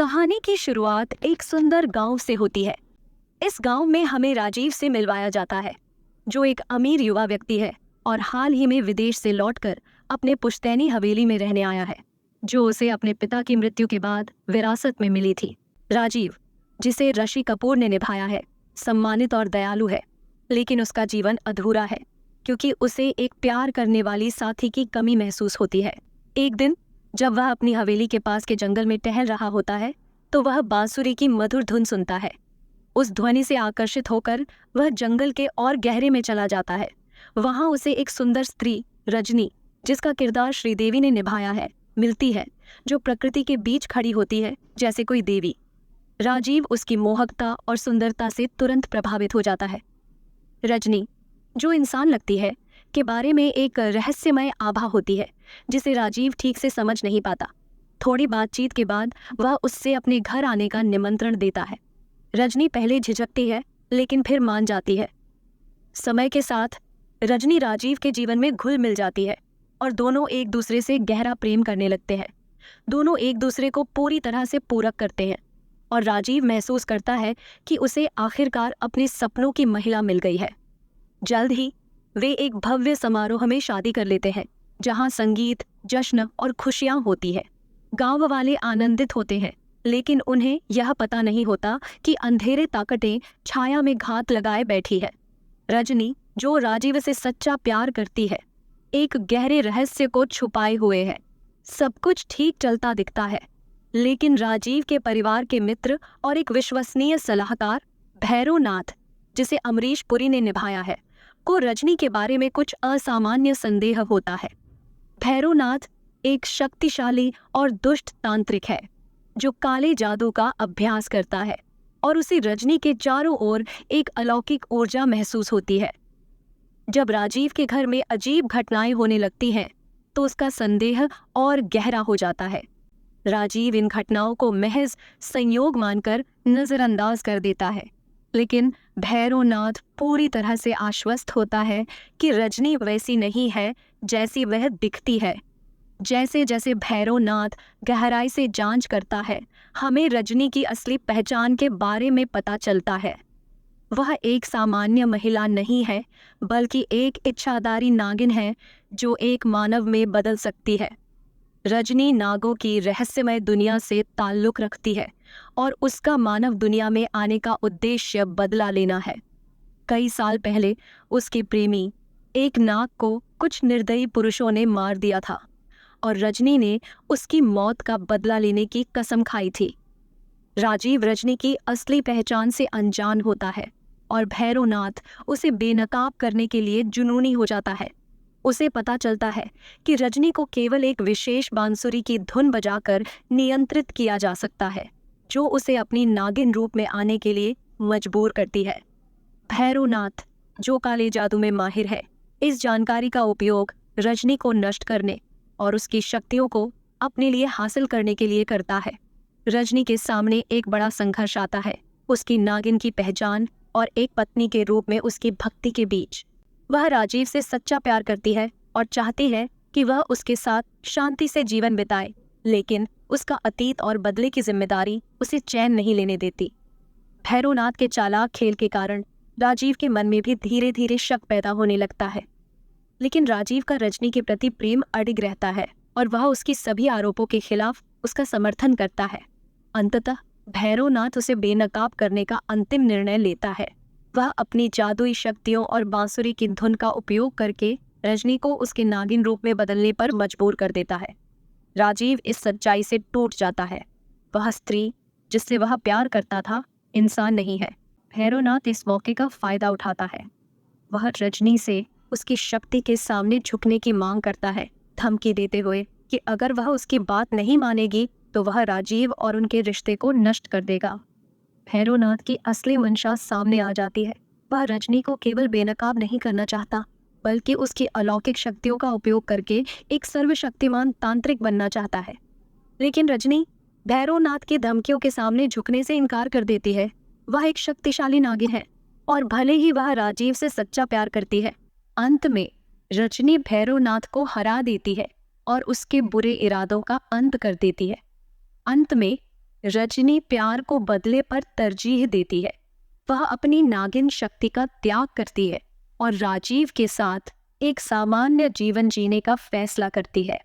कहानी की शुरुआत एक सुंदर गांव से होती है। इस गांव में हमें राजीव से मिलवाया जाता है, जो एक अमीर युवा व्यक्ति है और हाल ही में विदेश से लौटकर अपने पुश्तैनी हवेली में रहने आया है, जो उसे अपने पिता की मृत्यु के बाद विरासत में मिली थी। राजीव, जिसे ऋषि कपूर ने निभाया है, सम्मानित और दयालु है, लेकिन उसका जीवन अधूरा है क्योंकि उसे एक प्यार करने वाली साथी की कमी महसूस होती है। एक दिन जब वह अपनी हवेली के पास के जंगल में टहल रहा होता है, तो वह बांसुरी की मधुर धुन सुनता है। उस ध्वनि से आकर्षित होकर वह जंगल के और गहरे में चला जाता है। वहां उसे एक सुंदर स्त्री, रजनी, जिसका किरदार श्रीदेवी ने निभाया है, मिलती है, जो प्रकृति के बीच खड़ी होती है जैसे कोई देवी। राजीव उसकी मोहकता और सुंदरता से तुरंत प्रभावित हो जाता है। रजनी, जो इंसान लगती है, के बारे में एक रहस्यमय आभा होती है जिसे राजीव ठीक से समझ नहीं पाता। थोड़ी बातचीत के बाद वह उससे अपने घर आने का निमंत्रण देता है। रजनी पहले झिझकती है, लेकिन फिर मान जाती है। समय के साथ रजनी राजीव के जीवन में घुल मिल जाती है और दोनों एक दूसरे से गहरा प्रेम करने लगते हैं। दोनों एक दूसरे को पूरी तरह से पूरक करते हैं और राजीव महसूस करता है कि उसे आखिरकार अपने सपनों की महिला मिल गई है। जल्द ही वे एक भव्य समारोह में शादी कर लेते हैं, जहां संगीत, जश्न और खुशियां होती है। गांव वाले आनंदित होते हैं, लेकिन उन्हें यह पता नहीं होता कि अंधेरे ताकतें छाया में घात लगाए बैठी है। रजनी, जो राजीव से सच्चा प्यार करती है, एक गहरे रहस्य को छुपाए हुए है। सब कुछ ठीक चलता दिखता है, लेकिन राजीव के परिवार के मित्र और एक विश्वसनीय सलाहकार भैरवनाथ, जिसे अमरीश पुरी ने निभाया है, को रजनी के बारे में कुछ असामान्य संदेह होता है। भैरवनाथ एक शक्तिशाली और दुष्ट तांत्रिक है, जो काले जादू का अभ्यास करता है और उसे रजनी के चारों ओर एक अलौकिक ऊर्जा महसूस होती है। जब राजीव के घर में अजीब घटनाएं होने लगती हैं, तो उसका संदेह और गहरा हो जाता है। राजीव इन घटनाओं को महज संयोग मानकर नजरअंदाज कर देता है, लेकिन भैरवनाथ पूरी तरह से आश्वस्त होता है कि रजनी वैसी नहीं है जैसी वह दिखती है। जैसे जैसे भैरवनाथ गहराई से जांच करता है, हमें रजनी की असली पहचान के बारे में पता चलता है। वह एक सामान्य महिला नहीं है, बल्कि एक इच्छाधारी नागिन है जो एक मानव में बदल सकती है। रजनी नागों की रहस्यमय दुनिया से ताल्लुक रखती है और उसका मानव दुनिया में आने का उद्देश्य बदला लेना है। कई साल पहले उसके प्रेमी, एक नाग को कुछ निर्दयी पुरुषों ने मार दिया था और रजनी ने उसकी मौत का बदला लेने की कसम खाई थी। राजीव रजनी की असली पहचान से अनजान होता है और भैरवनाथ उसे बेनकाब करने के लिए जुनूनी हो जाता है। उसे पता चलता है कि रजनी को केवल एक विशेष बांसुरी की धुन बजाकर नियंत्रित किया जा सकता है, जो उसे अपनी नागिन रूप में आने के लिए मजबूर करती है। भैरवनाथ, जो काले जादू में माहिर है, इस जानकारी का उपयोग रजनी को नष्ट करने और उसकी शक्तियों को अपने लिए हासिल करने के लिए करता है। रजनी के सामने एक बड़ा संघर्ष आता है, उसकी नागिन की पहचान और एक पत्नी के रूप में उसकी भक्ति के बीच। वह राजीव से सच्चा प्यार करती है और चाहती है कि वह उसके साथ शांति से जीवन बिताए, लेकिन उसका अतीत और बदले की जिम्मेदारी उसे चैन नहीं लेने देती। भैरवनाथ के चालाक खेल के कारण राजीव के मन में भी धीरे धीरे शक पैदा होने लगता है, लेकिन राजीव का रजनी के प्रति प्रेम अडिग रहता है और वह उसकी सभी आरोपों के खिलाफ उसका समर्थन करता है। अंततः भैरवनाथ उसे बेनकाब करने का अंतिम निर्णय लेता है। वह अपनी जादुई शक्तियों और बांसुरी की धुन का उपयोग करके रजनी को उसके नागिन रूप में बदलने पर मजबूर कर देता है। राजीव इस सच्चाई से टूट जाता है। वह स्त्री जिससे वह प्यार करता था, इंसान नहीं है। भैरवनाथ इस मौके का फायदा उठाता है। वह रजनी से उसकी शक्ति के सामने झुकने की मांग करता है, धमकी देते हुए कि अगर वह उसकी बात नहीं मानेगी तो वह राजीव और उनके रिश्ते को नष्ट कर देगा। भैरवनाथ की असली मंशा सामने आ जाती है। वह रजनी को केवल बेनकाब नहीं करना चाहता, बल्कि उसकी अलौकिक शक्तियों का उपयोग करके एक सर्वशक्तिमान तांत्रिक बनना चाहता है। लेकिन रजनी भैरवनाथ की धमकियों के सामने झुकने से इनकार कर देती है। वह एक शक्तिशाली नागिन है और भले ही वह राजीव से सच्चा प्यार करती है, अंत में रजनी भैरवनाथ को हरा देती है और उसके बुरे इरादों का अंत कर देती है। अंत में रजनी प्यार को बदले पर तरजीह देती है। वह अपनी नागिन शक्ति का त्याग करती है और राजीव के साथ एक सामान्य जीवन जीने का फैसला करती है।